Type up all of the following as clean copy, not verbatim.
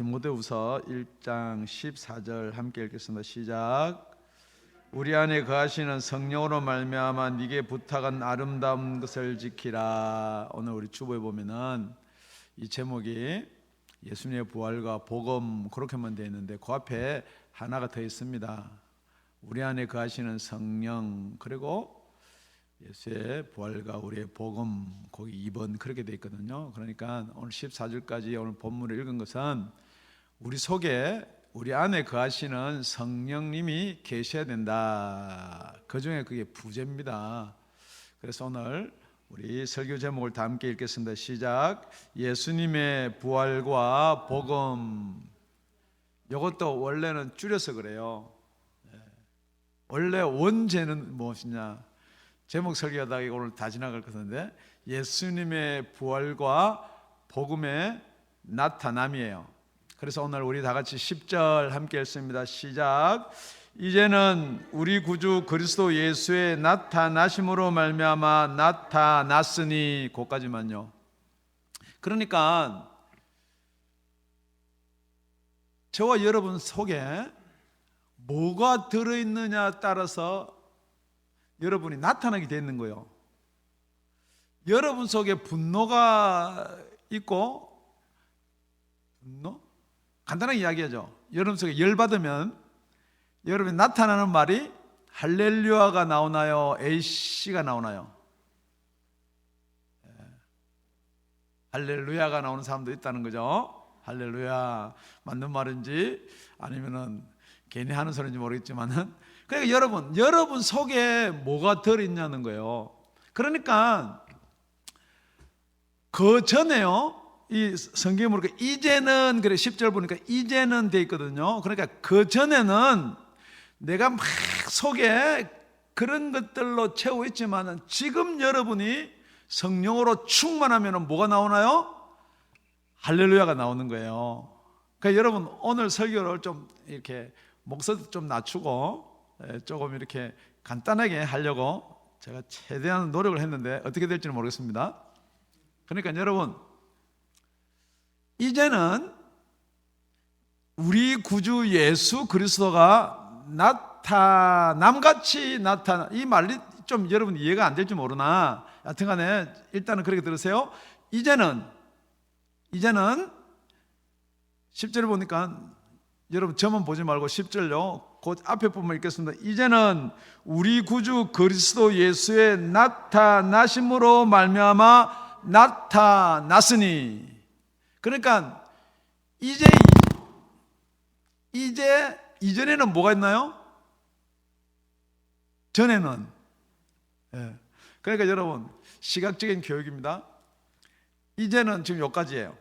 디모데후서 1장 14절 함께 읽겠습니다. 시작. 우리 안에 거하시는 성령으로 말미암아 네게 부탁한 아름다운 것을 지키라. 오늘 우리 주보에 보면은 이 제목이 예수님의 부활과 복음 그렇게만 되어 있는데 그 앞에 하나가 더 있습니다. 우리 안에 거하시는 성령, 그리고 예수의 부활과 우리의 복음, 거기 2번 그렇게 되어 있거든요. 그러니까 오늘 14절까지 오늘 본문을 읽은 것은 우리 속에, 우리 안에 거하시는 성령님이 계셔야 된다. 그 중에 그게 부재입니다. 그래서 오늘 우리 설교 제목을 다 함께 읽겠습니다. 시작. 예수님의 부활과 복음. 이것도 원래는 줄여서 그래요. 원래 원제는 무엇이냐? 제목 설교하다가 오늘 다 지나갈 것인데 예수님의 부활과 복음의 나타남이에요. 그래서 오늘 우리 다 같이 10절 함께 읽습니다. 시작. 이제는 우리 구주 그리스도 예수의 나타나심으로 말미암아 나타났으니, 거기까지만요. 그러니까 저와 여러분 속에 뭐가 들어있느냐에 따라서 여러분이 나타나게 되는 거예요. 여러분 속에 분노가 있고, 분노? 간단하게 이야기하죠. 여러분 속에 열받으면 여러분이 나타나는 말이 할렐루야가 나오나요? 에이씨가 나오나요? 할렐루야가 나오는 사람도 있다는 거죠. 할렐루야 맞는 말인지 아니면은 괜히 하는 소리인지 모르겠지만은, 그러니까 여러분 속에 뭐가 들어있냐는 거예요. 그러니까 그 전에요, 이 성경에 보니까 이제는, 그래 10절 보니까 이제는 돼 있거든요. 그러니까 그 전에는 내가 막 속에 그런 것들로 채워 있지만은 지금 여러분이 성령으로 충만하면 뭐가 나오나요? 할렐루야가 나오는 거예요. 그러니까 여러분 오늘 설교를 좀 이렇게 목소리 좀 낮추고 조금 이렇게 간단하게 하려고 제가 최대한 노력을 했는데 어떻게 될지는 모르겠습니다. 그러니까 여러분, 이제는 우리 구주 예수 그리스도가 남같이 나타나, 이 말이 좀 여러분 이해가 안 될지 모르나 여튼간에 일단은 그렇게 들으세요. 이제는 10절을 보니까 여러분 저만 보지 말고 10절요 그 앞에 보면 읽겠습니다. 이제는 우리 구주 그리스도 예수의 나타나심으로 말미암아 나타났으니, 그러니까 이제 이전에는 뭐가 있나요? 전에는. 그러니까 여러분 시각적인 교육입니다. 이제는 지금 여기까지예요.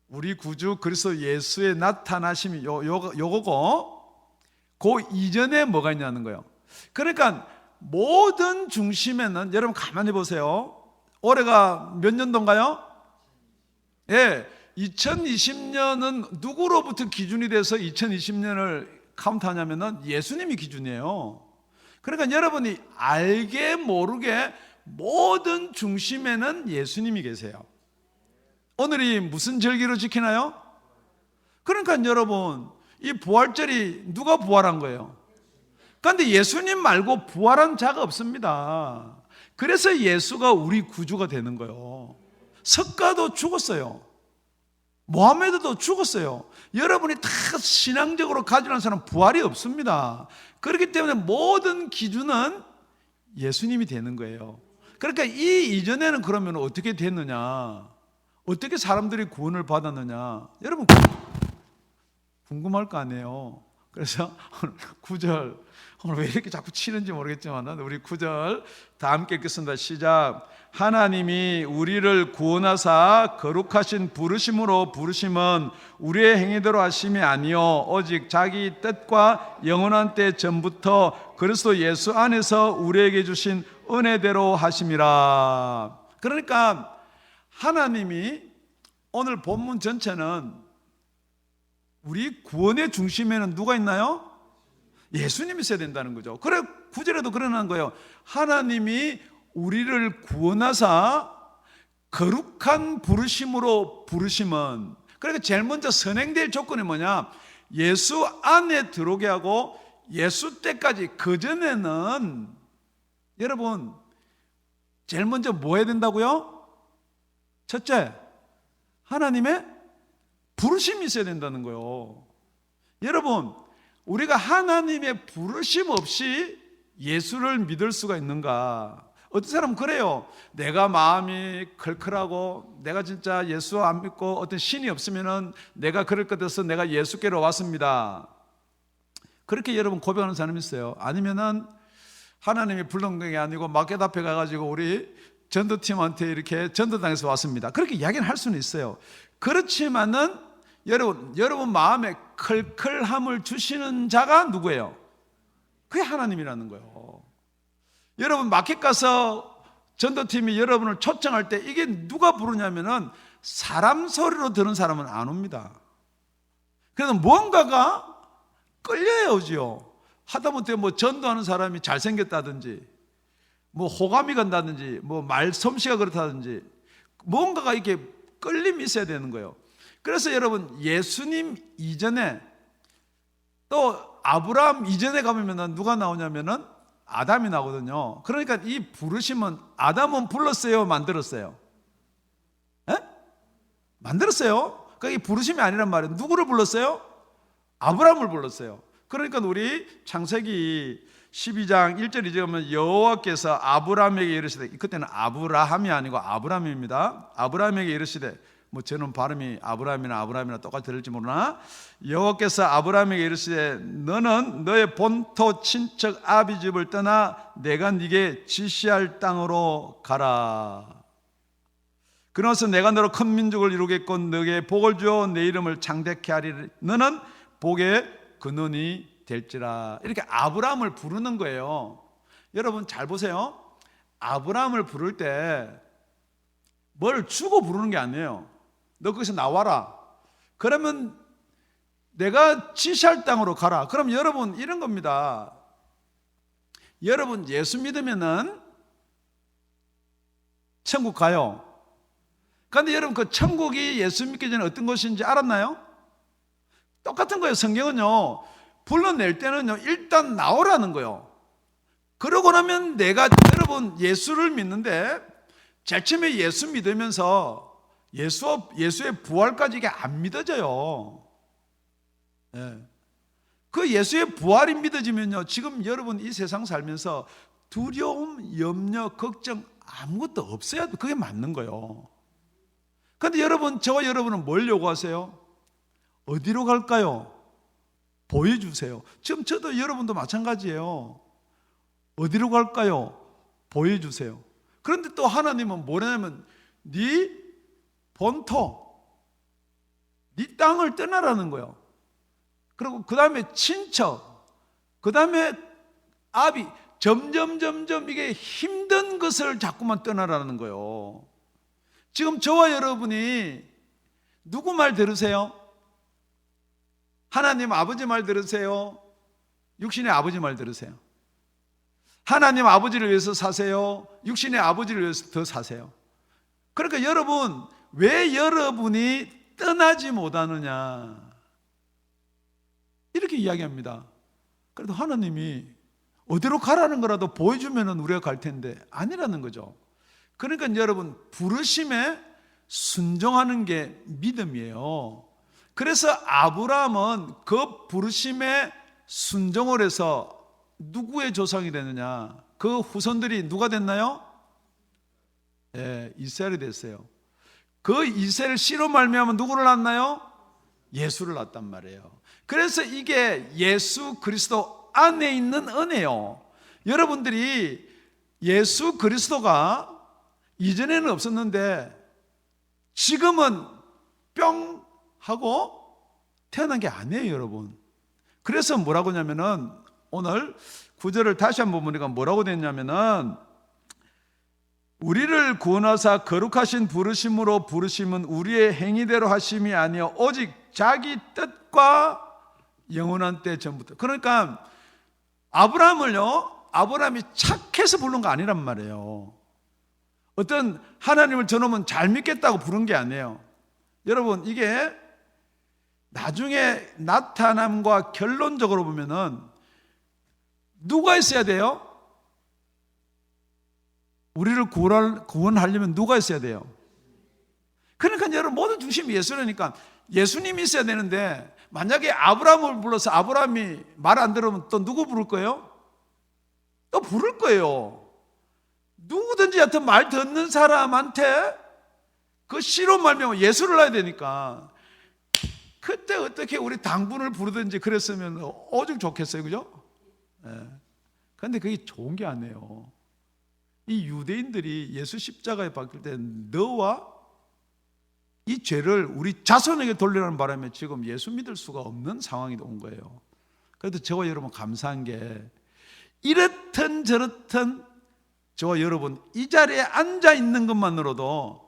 우리 구주 그리스도 예수의 나타나심이 요거고, 그 이전에 뭐가 있냐는 거예요. 그러니까 모든 중심에는, 여러분 가만히 보세요. 올해가 몇 년도인가요? 2020년은 누구로부터 기준이 돼서 2020년을 카운트하냐면은 예수님이 기준이에요. 그러니까 여러분이 알게 모르게 모든 중심에는 예수님이 계세요. 오늘이 무슨 절기로 지키나요? 그러니까 여러분 이 부활절이 누가 부활한 거예요? 그런데 예수님 말고 부활한 자가 없습니다. 그래서 예수가 우리 구주가 되는 거예요. 석가도 죽었어요. 모하메드도 죽었어요. 여러분이 다 신앙적으로 가지는 사람은 부활이 없습니다. 그렇기 때문에 모든 기준은 예수님이 되는 거예요. 그러니까 이 이전에는 그러면 어떻게 됐느냐, 어떻게 사람들이 구원을 받았느냐, 여러분 궁금할 거 아니에요. 그래서 오늘 9절, 오늘 왜 이렇게 자꾸 치는지 모르겠지만 우리 9절 다 함께 읽겠습니다. 시작. 하나님이 우리를 구원하사 거룩하신 부르심으로 부르심은 우리의 행위대로 하심이 아니요 오직 자기 뜻과 영원한 때 전부터 그리스도 예수 안에서 우리에게 주신 은혜대로 하심이라. 그러니까 하나님이, 오늘 본문 전체는 우리 구원의 중심에는 누가 있나요? 예수님이 있어야 된다는 거죠. 그래 9절에도 그러는 거예요. 하나님이 우리를 구원하사 거룩한 부르심으로 부르심은, 그러니까 제일 먼저 선행될 조건이 뭐냐? 예수 안에 들어오게 하고 예수 때까지, 그전에는 여러분 제일 먼저 뭐 해야 된다고요? 첫째, 하나님의 부르심이 있어야 된다는 거예요. 여러분, 우리가 하나님의 부르심 없이 예수를 믿을 수가 있는가? 어떤 사람은 그래요. 내가 마음이 클클하고 내가 진짜 예수 안 믿고 어떤 신이 없으면은 내가 그럴 것 같아서 내가 예수께로 왔습니다. 그렇게 여러분 고백하는 사람이 있어요. 아니면은 하나님이 부른 게 아니고 마켓 앞에 가가지고 우리 전도팀한테 이렇게 전도당에서 왔습니다. 그렇게 이야기는 할 수는 있어요. 그렇지만은 여러분 마음에 클클함을 주시는 자가 누구예요? 그게 하나님이라는 거예요. 여러분 마켓 가서 전도팀이 여러분을 초청할 때 이게 누가 부르냐면은 사람 소리로 들은 사람은 안 옵니다. 그래서 뭔가가 끌려야 오지요. 하다못해 뭐 전도하는 사람이 잘생겼다든지 뭐 호감이 간다든지 뭐 말솜씨가 그렇다든지 뭔가가 이렇게 끌림이 있어야 되는 거예요. 그래서 여러분 예수님 이전에 또 아브라함 이전에 가면 누가 나오냐면은 아담이 나오거든요. 그러니까 이 부르심은 아담은 불렀어요, 만들었어요? 에? 만들었어요. 그러니까 이 부르심이 아니란 말이에요. 누구를 불렀어요? 아브라함을 불렀어요. 그러니까 우리 창세기 12장 1절 2절에 보면 여호와께서 아브라함에게 이르시되, 그때는 아브라함이 아니고 아브라함입니다. 아브라함에게 이르시되, 뭐 저는 발음이 아브라함이나 똑같이 들을지 모르나, 여호와께서 아브라함에게 이르시되 너는 너의 본토 친척 아비 집을 떠나 내가 네게 지시할 땅으로 가라. 그러면서 내가 너로 큰 민족을 이루겠고 너에게 복을 주어 내 이름을 창대케 하리라. 너는 복의 근원이 될지라. 이렇게 아브라함을 부르는 거예요. 여러분 잘 보세요. 아브라함을 부를 때 뭘 주고 부르는 게 아니에요. 너 거기서 나와라. 그러면 내가 지시할 땅으로 가라. 그럼 여러분 이런 겁니다. 여러분 예수 믿으면은 천국 가요. 그런데 여러분 그 천국이 예수 믿기 전에 어떤 것인지 알았나요? 똑같은 거예요. 성경은요, 불러낼 때는요 일단 나오라는 거예요. 그러고 나면 내가 여러분 예수를 믿는데 제일 처음에 예수 믿으면서 예수의 부활까지 이게 안 믿어져요. 예. 그 예수의 부활이 믿어지면요, 지금 여러분 이 세상 살면서 두려움, 염려, 걱정 아무것도 없어야 그게 맞는 거예요. 그런데 여러분, 저와 여러분은 뭘 요구하세요? 어디로 갈까요? 보여주세요. 지금 저도 여러분도 마찬가지예요. 어디로 갈까요? 보여주세요. 그런데 또 하나님은 뭐냐면 네 본토, 네 땅을 떠나라는 거예요. 그리고 그 다음에 친척, 그 다음에 아비, 점점 이게 힘든 것을 자꾸만 떠나라는 거예요. 지금 저와 여러분이 누구 말 들으세요? 하나님 아버지 말 들으세요? 육신의 아버지 말 들으세요? 하나님 아버지를 위해서 사세요? 육신의 아버지를 위해서 더 사세요? 그러니까 여러분, 왜 여러분이 떠나지 못하느냐, 이렇게 이야기합니다. 그래도 하나님이 어디로 가라는 거라도 보여주면 우리가 갈 텐데 아니라는 거죠. 그러니까 여러분, 부르심에 순종하는 게 믿음이에요. 그래서 아브라함은 그 부르심에 순종을 해서 누구의 조상이 되느냐? 그 후손들이 누가 됐나요? 네, 이스라엘이 됐어요. 그 이스라엘 씨로 말미암아 누구를 낳나요? 예수를 낳았단 말이에요. 그래서 이게 예수 그리스도 안에 있는 은혜요. 여러분들이 예수 그리스도가 이전에는 없었는데 지금은 뿅 하고 태어난 게 아니에요, 여러분. 그래서 뭐라고 하냐면은 오늘 구절을 다시 한번 보니까 뭐라고 됐냐면은, 우리를 구원하사 거룩하신 부르심으로 부르심은 우리의 행위대로 하심이 아니요 오직 자기 뜻과 영원한 때 전부터. 그러니까 아브라함이 착해서 부른 거 아니란 말이에요. 어떤 하나님을 저놈은 잘 믿겠다고 부른 게 아니에요. 여러분, 이게 나중에 나타남과 결론적으로 보면은 누가 있어야 돼요? 우리를 구원하려면 누가 있어야 돼요? 그러니까 여러분 모든 중심이 예수라니까 예수님이 있어야 되는데 만약에 아브라함을 불러서 아브라함이 말 안 들으면 또 누구 부를 거예요? 또 부를 거예요. 누구든지 하여튼 말 듣는 사람한테 그 시로 말미암아 예수를 놔야 되니까 그때 어떻게 우리 당분을 부르든지 그랬으면 오죽 좋겠어요, 그죠? 그런데 그게 좋은 게 아니에요. 이 유대인들이 예수 십자가에 박힐 때 너와 이 죄를 우리 자손에게 돌리라는 바람에 지금 예수 믿을 수가 없는 상황이 온 거예요. 그래도 저와 여러분 감사한 게 이렇든 저렇든 저와 여러분 이 자리에 앉아 있는 것만으로도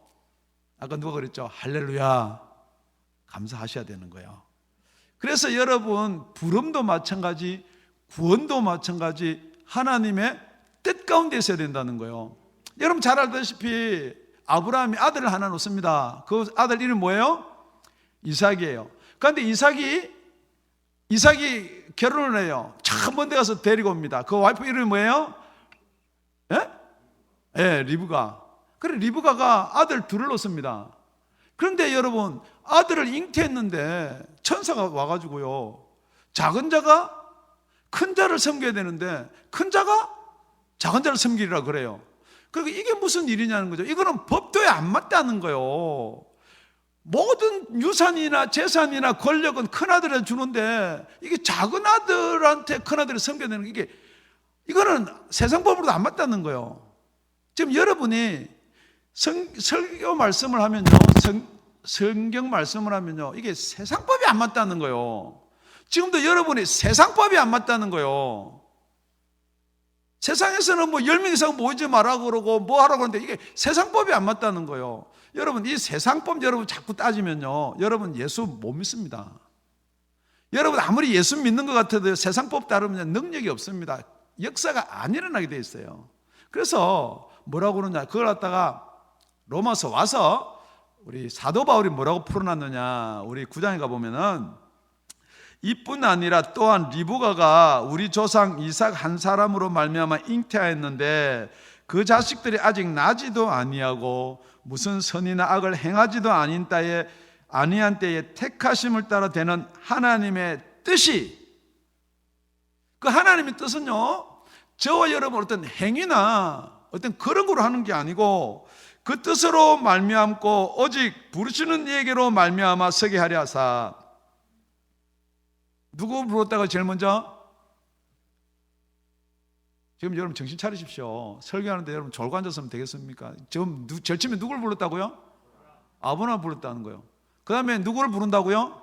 아까 누가 그랬죠? 할렐루야 감사하셔야 되는 거예요. 그래서 여러분 부름도 마찬가지 구원도 마찬가지 하나님의 뜻 가운데 있어야 된다는 거예요. 여러분 잘 알다시피 아브라함이 아들을 하나 놓습니다. 그 아들 이름이 뭐예요? 이삭이에요. 그런데 이삭이 결혼을 해요. 참 먼 데 가서 데리고 옵니다. 그 와이프 이름이 뭐예요? 리브가. 그래 리브가가 아들 둘을 놓습니다. 그런데 여러분 아들을 잉태했는데 천사가 와가지고요 작은 자가 큰 자를 섬겨야 되는데 큰 자가 작은 자를 섬기리라 그래요. 그러니까 이게 무슨 일이냐는 거죠. 이거는 법도에 안 맞다는 거예요. 모든 유산이나 재산이나 권력은 큰아들한테 주는데 이게 작은 아들한테 큰아들을 섬겨야 되는 게 이거는 세상 법으로도 안 맞다는 거예요. 지금 여러분이 설교 말씀을 하면요 성경 말씀을 하면요 이게 세상법이 안 맞다는 거예요. 지금도 여러분이 세상법이 안 맞다는 거예요. 세상에서는 뭐 10명 이상 모이지 말라고 그러고 뭐 하라고 하는데 이게 세상법이 안 맞다는 거예요. 여러분 이 세상법 여러분 자꾸 따지면요 여러분 예수 못 믿습니다. 여러분 아무리 예수 믿는 것 같아도 세상법 따르면 능력이 없습니다. 역사가 안 일어나게 돼 있어요. 그래서 뭐라고 그러냐 그걸 갖다가 로마서 와서 우리 사도 바울이 뭐라고 풀어놨느냐 우리 9장에 가보면은 이뿐 아니라 또한 리브가가 우리 조상 이삭 한 사람으로 말미암아 잉태하였는데 그 자식들이 아직 나지도 아니하고 무슨 선이나 악을 행하지도 아니한 때에 택하심을 따라 되는 하나님의 뜻이 그 하나님의 뜻은요 저와 여러분 어떤 행위나 어떤 그런 거로 하는 게 아니고 그 뜻으로 말미암고 오직 부르시는 이에게로 말미암아 서게 하려 하사 누구 부르다가 제일 먼저? 지금 여러분 정신 차리십시오. 설교하는데 여러분 졸고 앉았으면 되겠습니까? 지금 제일 처음에 누구를 불렀다고요? 아브라함을 불렀다는 거예요. 그 다음에 누구를 부른다고요?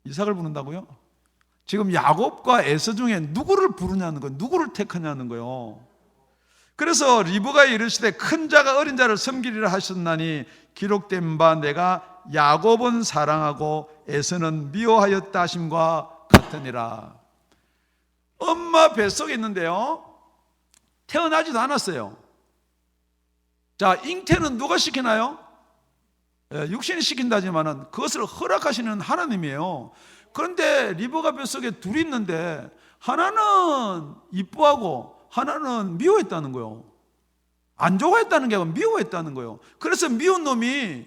이삭을 부른다고요? 지금 야곱과 에서 중에 누구를 부르냐는 거예요. 누구를 택하냐는 거예요. 그래서 리브가 이르시되 큰 자가 어린 자를 섬기리라 하셨나니 기록된 바 내가 야곱은 사랑하고 에서는 미워하였다 하심과 같으니라. 엄마 뱃속에 있는데요 태어나지도 않았어요. 자 잉태는 누가 시키나요? 육신이 시킨다지만은 그것을 허락하시는 하나님이에요. 그런데 리브가 뱃속에 둘이 있는데 하나는 이뻐하고 하나는 미워했다는 거예요. 안 좋아했다는 게 아니라 미워했다는 거예요. 그래서 미운 놈이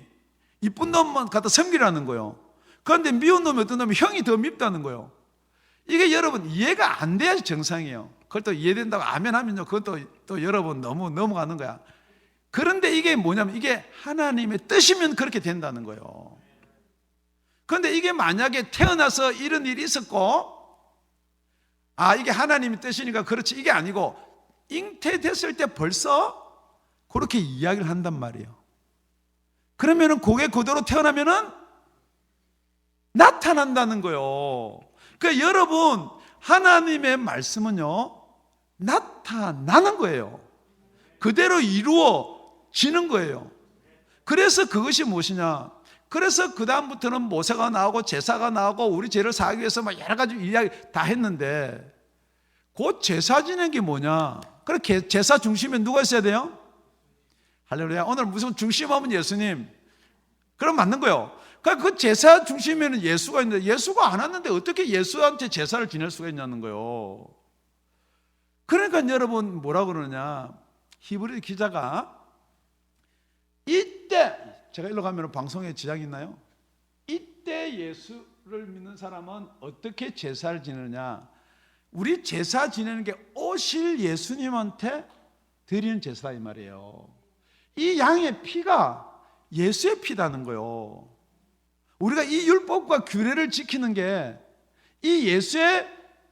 이쁜 놈만 갖다 섬기라는 거예요. 그런데 미운 놈이 어떤 놈이 형이 더 밉다는 거예요. 이게 여러분 이해가 안 돼야지 정상이에요. 그걸 또 이해된다고 아멘 하면요 그것도 또 여러분 너무 넘어가는 거야. 그런데 이게 뭐냐면 이게 하나님의 뜻이면 그렇게 된다는 거예요. 그런데 이게 만약에 태어나서 이런 일이 있었고 이게 하나님의 뜻이니까 그렇지 이게 아니고 잉태됐을 때 벌써 그렇게 이야기를 한단 말이에요. 그러면은 그게 그대로 태어나면은 나타난다는 거예요. 그러니까 여러분 하나님의 말씀은요 나타나는 거예요. 그대로 이루어지는 거예요. 그래서 그것이 무엇이냐? 그래서 그 다음부터는 모세가 나오고 제사가 나오고 우리 죄를 사하기 위해서 막 여러 가지 이야기 다 했는데 그 제사 지낸 게 뭐냐? 그렇게 제사 중심에 누가 있어야 돼요? 할렐루야. 오늘 무슨 중심하면 예수님. 그럼 맞는 거예요. 그러니까 그 제사 중심에는 예수가 있는데 예수가 안 왔는데 어떻게 예수한테 제사를 지낼 수가 있냐는 거예요. 그러니까 여러분 뭐라 그러느냐, 히브리 기자가 이때, 제가 일로 가면 방송에 지장이 있나요? 이때 예수를 믿는 사람은 어떻게 제사를 지내느냐, 우리 제사 지내는 게 오실 예수님한테 드리는 제사다 이 말이에요. 이 양의 피가 예수의 피라는 거예요. 우리가 이 율법과 규례를 지키는 게 이 예수의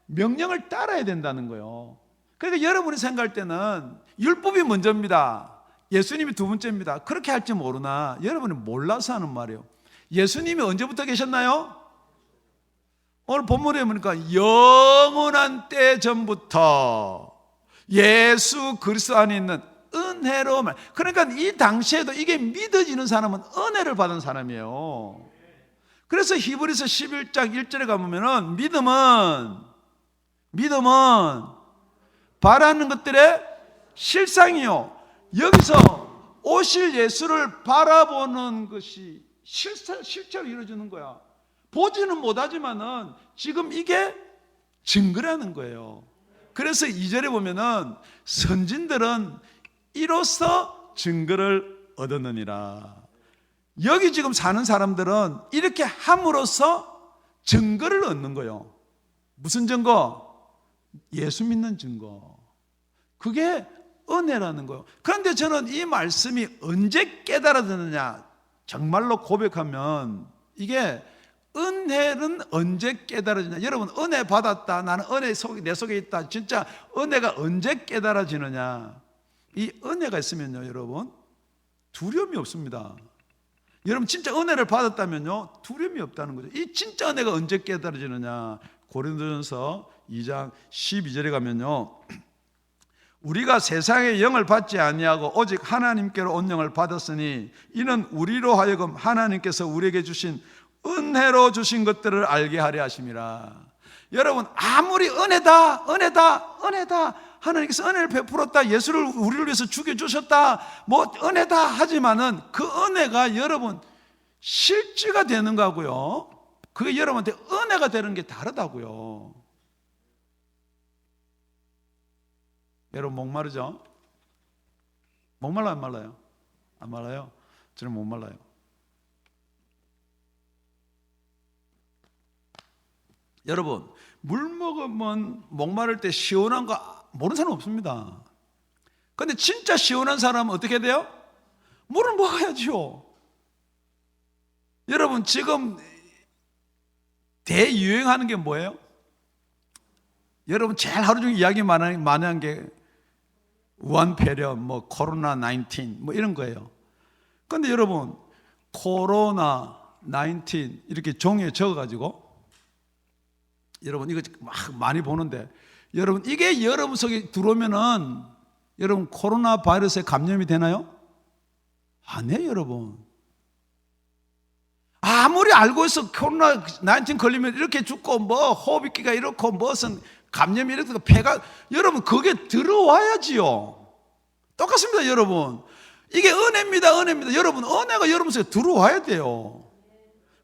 명령을 따라야 된다는 거예요. 그러니까 여러분이 생각할 때는 율법이 먼저입니다, 예수님이 두 번째입니다, 그렇게 할지 모르나 여러분이 몰라서 하는 말이에요. 예수님이 언제부터 계셨나요? 오늘 본문에 보니까 영원한 때 전부터 예수 그리스도 안에 있는 은혜로 말. 그러니까 이 당시에도 이게 믿어지는 사람은 은혜를 받은 사람이에요. 그래서 히브리서 11장 1절에 가보면은 믿음은 바라는 것들의 실상이요. 여기서 오실 예수를 바라보는 것이 실제로 이루어지는 거야. 보지는 못하지만은 지금 이게 증거라는 거예요. 그래서 2절에 보면은 선진들은 이로써 증거를 얻었느니라. 여기 지금 사는 사람들은 이렇게 함으로써 증거를 얻는 거예요. 무슨 증거? 예수 믿는 증거. 그게 은혜라는 거예요. 그런데 저는 이 말씀이 언제 깨달아지느냐, 정말로 고백하면 이게 은혜는 언제 깨달아지냐. 여러분 은혜 받았다, 나는 은혜 내 속에 있다, 진짜 은혜가 언제 깨달아지느냐. 이 은혜가 있으면요 여러분 두려움이 없습니다. 여러분 진짜 은혜를 받았다면요 두려움이 없다는 거죠. 이 진짜 은혜가 언제 깨달아지느냐. 고린도전서 2장 12절에 가면요, 우리가 세상의 영을 받지 아니하고 오직 하나님께로 온 영을 받았으니 이는 우리로 하여금 하나님께서 우리에게 주신 은혜로 주신 것들을 알게 하려 하심이라. 여러분 아무리 은혜다 하나님께서 은혜를 베풀었다, 예수를 우리를 위해서 죽여주셨다, 뭐 은혜다 하지만은 그 은혜가 여러분 실제가 되는 거고요, 그게 여러분한테 은혜가 되는 게 다르다고요. 여러분 목마르죠? 목말라요 안 말라요? 안 말라요? 저는 못 말라요. 여러분 물 먹으면 목마를 때 시원한 거 모르는 사람 없습니다. 그런데 진짜 시원한 사람은 어떻게 돼요? 물을 먹어야죠. 여러분 지금 대유행하는 게 뭐예요? 여러분 제일 하루 종일 이야기 많이 한 게 우한폐렴, 뭐 코로나 19 뭐 이런 거예요. 그런데 여러분 코로나 19 이렇게 종이에 적어가지고 여러분 이거 막 많이 보는데, 여러분 이게 여러분 속에 들어오면은 여러분 코로나 바이러스에 감염이 되나요? 안 해요. 여러분 아무리 알고 있어 코로나 19 걸리면 이렇게 죽고 뭐 호흡기가 이렇고 무슨 감염이 이렇게 폐가, 여러분 그게 들어와야지요. 똑같습니다. 여러분 이게 은혜입니다. 여러분 은혜가 여러분 속에 들어와야 돼요.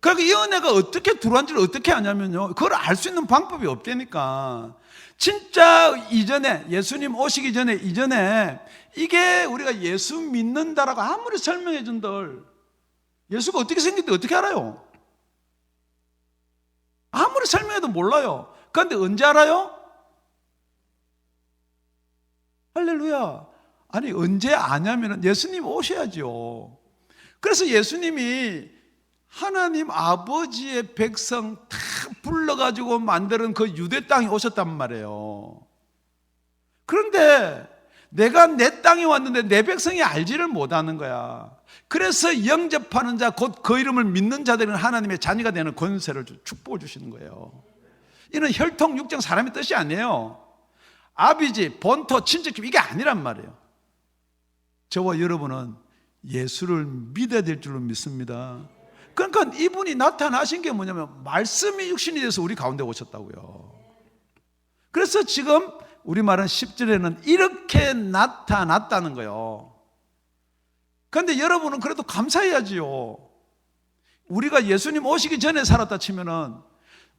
그러니까 이 은혜가 어떻게 들어왔는지를 어떻게 아냐면요, 그걸 알 수 있는 방법이 없다니까. 진짜 이전에 예수님 오시기 전에 이전에 이게 우리가 예수 믿는다라고 아무리 설명해 준들 예수가 어떻게 생긴지 어떻게 알아요? 아무리 설명해도 몰라요. 그런데 언제 알아요? 할렐루야. 아니 언제 아냐면 예수님 오셔야죠. 그래서 예수님이 하나님 아버지의 백성 다 불러가지고 만드는 그 유대 땅에 오셨단 말이에요. 그런데 내가 내 땅에 왔는데 내 백성이 알지를 못하는 거야. 그래서 영접하는 자 곧 그 이름을 믿는 자들은 하나님의 자녀가 되는 권세를 축복을 주시는 거예요. 이는 혈통 육정 사람의 뜻이 아니에요. 아비지 본토 친척집 이게 아니란 말이에요. 저와 여러분은 예수를 믿어야 될 줄로 믿습니다. 그러니까 이분이 나타나신 게 뭐냐면 말씀이 육신이 돼서 우리 가운데 오셨다고요. 그래서 지금 우리 말은 10절에는 이렇게 나타났다는 거예요. 그런데 여러분은 그래도 감사해야지요. 우리가 예수님 오시기 전에 살았다 치면은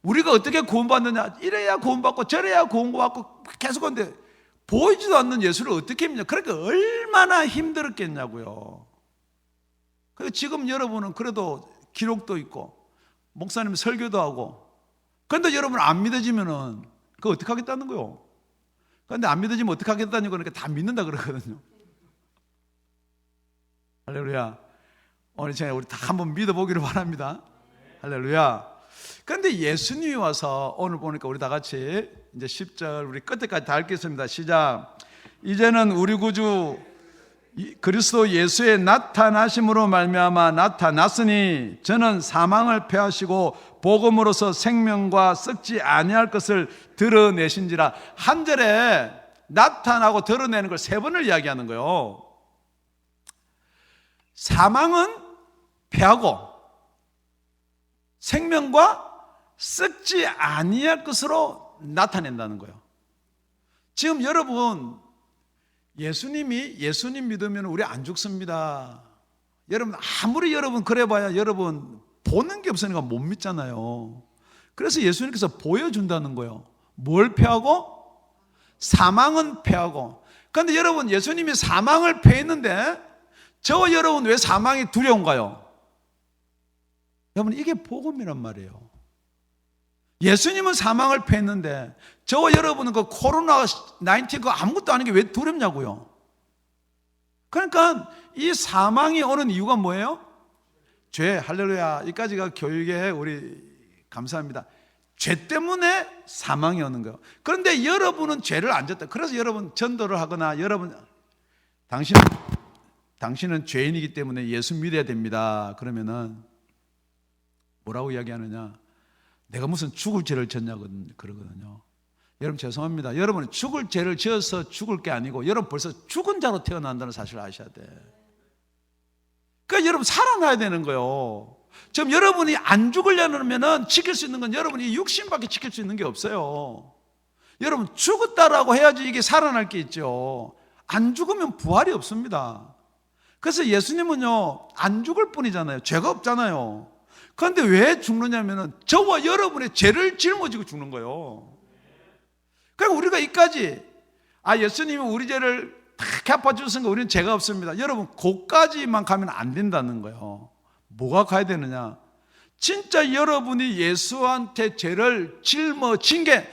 우리가 어떻게 구원받느냐, 이래야 구원받고 저래야 구원받고 계속 하는데 보이지도 않는 예수를 어떻게 믿냐. 그러니까 얼마나 힘들었겠냐고요. 그래서 지금 여러분은 그래도 기록도 있고 목사님 설교도 하고, 그런데 여러분 안 믿어지면은 그거 어떻게 하겠다는 거요? 그런데 안 믿어지면 어떻게 하겠다는 거니까 다 믿는다 그러거든요. 할렐루야. 오늘 저녁에 우리 다 한번 믿어보기를 바랍니다. 할렐루야. 그런데 예수님이 와서 오늘 보니까 우리 다 같이 이제 10절 우리 끝에까지 다 읽겠습니다. 시작. 이제는 우리 구주 그리스도 예수의 나타나심으로 말미암아 나타났으니 저는 사망을 패하시고 복음으로서 생명과 썩지 아니할 것을 드러내신지라. 한 절에 나타나고 드러내는 걸 세 번을 이야기하는 거예요. 사망은 패하고 생명과 썩지 아니할 것으로 나타낸다는 거예요. 지금 여러분 예수님 믿으면 우리 안 죽습니다. 여러분 아무리 여러분 그래봐야 여러분 보는 게 없으니까 못 믿잖아요. 그래서 예수님께서 보여준다는 거예요. 뭘 패하고? 사망은 패하고. 그런데 여러분 예수님이 사망을 패했는데 저와 여러분 왜 사망이 두려운가요? 여러분 이게 복음이란 말이에요. 예수님은 사망을 패했는데 저와 여러분은 그 코로나19 그거 아무것도 아닌 게 왜 두렵냐고요. 그러니까 이 사망이 오는 이유가 뭐예요? 죄. 할렐루야. 여기까지가 교육에 우리 감사합니다. 죄 때문에 사망이 오는 거예요. 그런데 여러분은 죄를 안 졌다. 그래서 여러분 전도를 하거나 여러분 당신은 죄인이기 때문에 예수 믿어야 됩니다. 그러면은 뭐라고 이야기하느냐? 내가 무슨 죽을 죄를 졌냐고 그러거든요. 여러분 죄송합니다. 여러분은 죽을 죄를 지어서 죽을 게 아니고 여러분 벌써 죽은 자로 태어난다는 사실을 아셔야 돼. 그러니까 여러분 살아나야 되는 거예요. 지금 여러분이 안 죽으려면 지킬 수 있는 건 여러분이 육신밖에 지킬 수 있는 게 없어요. 여러분 죽었다라고 해야지 이게 살아날 게 있죠. 안 죽으면 부활이 없습니다. 그래서 예수님은요 안 죽을 뿐이잖아요. 죄가 없잖아요. 그런데 왜 죽느냐면은 저와 여러분의 죄를 짊어지고 죽는 거예요. 그러니까 우리가 이까지 예수님이 우리 죄를 다 갚아 주셨으니까 우리는 죄가 없습니다. 여러분 거기까지만 가면 안 된다는 거예요. 뭐가 가야 되느냐? 진짜 여러분이 예수한테 죄를 짊어진 게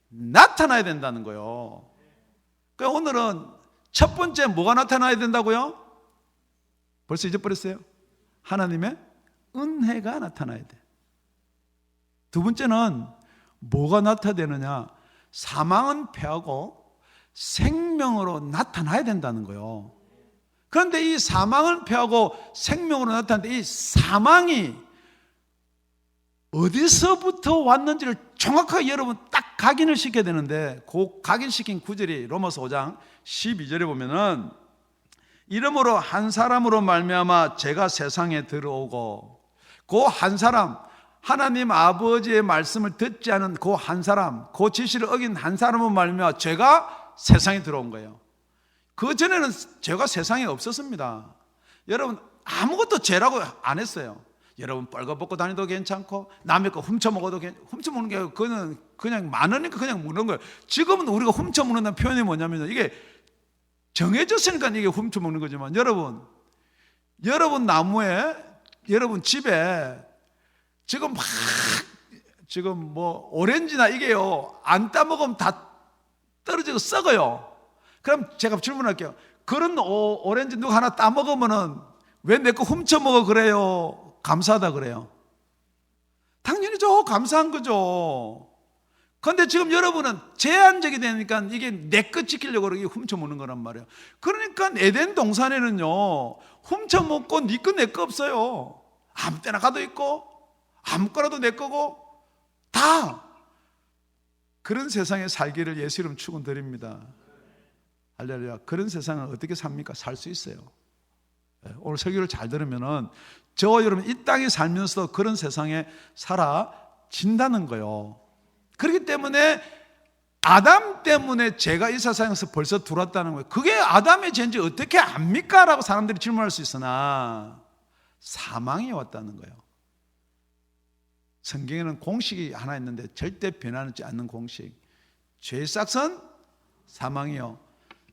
나타나야 된다는 거예요. 그러니까 오늘은 첫 번째 뭐가 나타나야 된다고요? 벌써 잊어버렸어요? 하나님의 은혜가 나타나야 돼. 두 번째는 뭐가 나타나느냐? 사망은 패하고 생명으로 나타나야 된다는 거예요. 그런데 이 사망을 패하고 생명으로 나타나는데 이 사망이 어디서부터 왔는지를 정확하게 여러분 딱 각인을 시켜야 되는데 그 각인시킨 구절이 로마서 5장 12절에 보면은 이러므로 한 사람으로 말미암아 죄가 세상에 들어오고 그 한 사람, 하나님 아버지의 말씀을 듣지 않은 그 한 사람, 그 지시를 어긴 한 사람으로 말미암아 죄가 세상에 들어온 거예요. 그 전에는 죄가 세상에 없었습니다. 여러분 아무것도 죄라고 안 했어요. 여러분 빨가벗고 다니도 괜찮고 남의 거 훔쳐먹어도 훔쳐먹는 게 그거는 그냥 많으니까 그냥 먹는 거예요. 지금은 우리가 훔쳐먹는다는 표현이 뭐냐면 이게 정해졌으니까 이게 훔쳐먹는 거지만 여러분 나무에 여러분 집에 지금 뭐 오렌지나 이게요 안 따먹으면 다 떨어지고 썩어요. 그럼 제가 질문할게요. 그런 오렌지 누가 하나 따먹으면은 왜 내 거 훔쳐먹어 그래요? 감사하다 그래요? 당연히죠. 감사한 거죠. 그런데 지금 여러분은 제한적이 되니까 이게 내 것 지키려고 그렇게 훔쳐먹는 거란 말이에요. 그러니까 에덴 동산에는요 훔쳐먹고 네 거 내 거 없어요. 아무 때나 가도 있고 아무거나도 내 거고 다 그런 세상에 살기를 예수 이름 축원드립니다. 할렐루야. 그런 세상을 어떻게 삽니까? 살 수 있어요. 오늘 설교를 잘 들으면은 저와 여러분 이 땅에 살면서 그런 세상에 살아진다는 거예요. 그렇기 때문에 아담 때문에 죄가 이 세상에서 벌써 들어왔다는 거예요. 그게 아담의 죄인지 어떻게 압니까? 라고 사람들이 질문할 수 있으나 사망이 왔다는 거예요. 성경에는 공식이 하나 있는데 절대 변하지 않는 공식. 죄의 싹은 사망이요.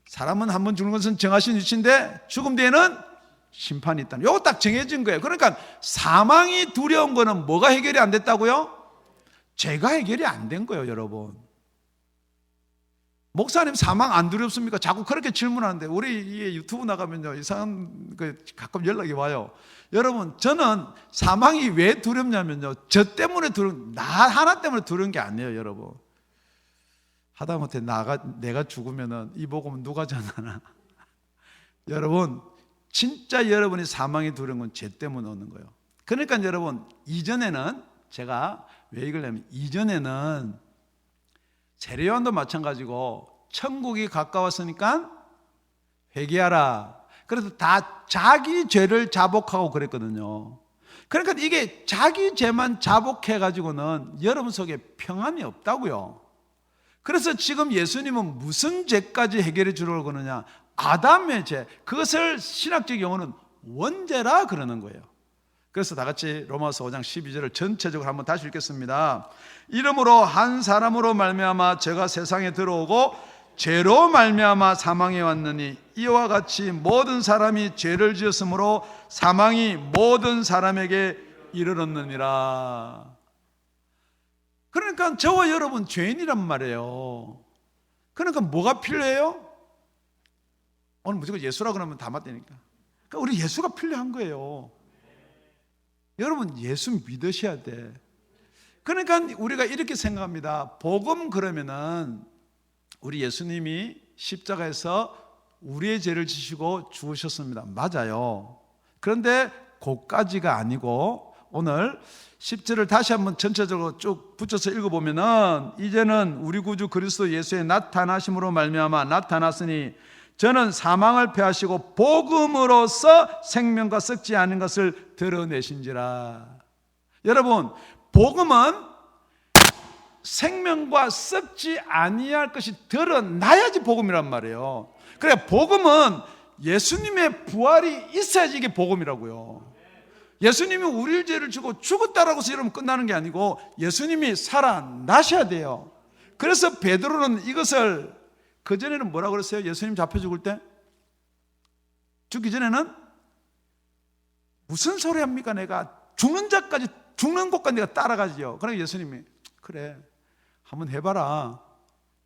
사람은 한 번 죽는 것은 정하신 위치인데 죽음 뒤에는 심판이 있다. 이거 딱 정해진 거예요. 그러니까 사망이 두려운 거는 뭐가 해결이 안 됐다고요? 죄가 해결이 안 된 거예요, 여러분. 목사님 사망 안 두렵습니까? 자꾸 그렇게 질문하는데 우리 이 유튜브 나가면요 이상한 가끔 연락이 와요. 여러분, 저는 사망이 왜 두렵냐면요, 저 때문에 두려운, 나 하나 때문에 두려운 게 아니에요, 여러분. 하다못해 내가 죽으면은 이 복음은 누가 전하나? 여러분, 진짜 여러분이 사망이 두려운 건 죄 때문에 오는 거예요. 그러니까 여러분, 이전에는 제가 왜 이걸 하냐면, 이전에는 세례요한도 마찬가지고 천국이 가까웠으니까 회개하라. 그래서 다 자기 죄를 자복하고 그랬거든요. 그러니까 이게 자기 죄만 자복해가지고는 여러분 속에 평안이 없다고요. 그래서 지금 예수님은 무슨 죄까지 해결해 주려고 그러느냐? 아담의 죄. 그것을 신학적 용어는 원죄라 그러는 거예요. 그래서 다 같이 로마서 5장 12절을 전체적으로 한번 다시 읽겠습니다. 이러므로 한 사람으로 말미암아 죄가 세상에 들어오고 죄로 말미암아 사망이 왔느니 이와 같이 모든 사람이 죄를 지었으므로 사망이 모든 사람에게 이르렀느니라. 그러니까 저와 여러분 죄인이란 말이에요. 그러니까 뭐가 필요해요? 오늘 무조건 예수라 그러면 다 맞다니까. 그러니까 우리 예수가 필요한 거예요. 여러분, 예수 믿으셔야 돼. 그러니까 우리가 이렇게 생각합니다. 복음 그러면은 우리 예수님이 십자가에서 우리의 죄를 지시고 죽으셨습니다. 맞아요. 그런데 그까지가 아니고 오늘 10절을 다시 한번 전체적으로 쭉 붙여서 읽어보면은 이제는 우리 구주 그리스도 예수의 나타나심으로 말미암아 나타났으니 저는 사망을 패하시고 복음으로써 생명과 썩지 않은 것을 드러내신지라. 여러분, 복음은 생명과 썩지 아니할 것이 드러나야지 복음이란 말이에요. 그래, 복음은 예수님의 부활이 있어야지 이게 복음이라고요. 예수님이 우리의 죄를 지고 죽었다라고 해서 이러면 끝나는 게 아니고 예수님이 살아나셔야 돼요. 그래서 베드로는 이것을, 그전에는 뭐라고 그랬어요? 예수님 잡혀 죽을 때? 죽기 전에는 무슨 소리 합니까? 내가 죽는 자까지, 죽는 곳까지 내가 따라가지요. 그러니까 예수님이 그래, 한번 해봐라.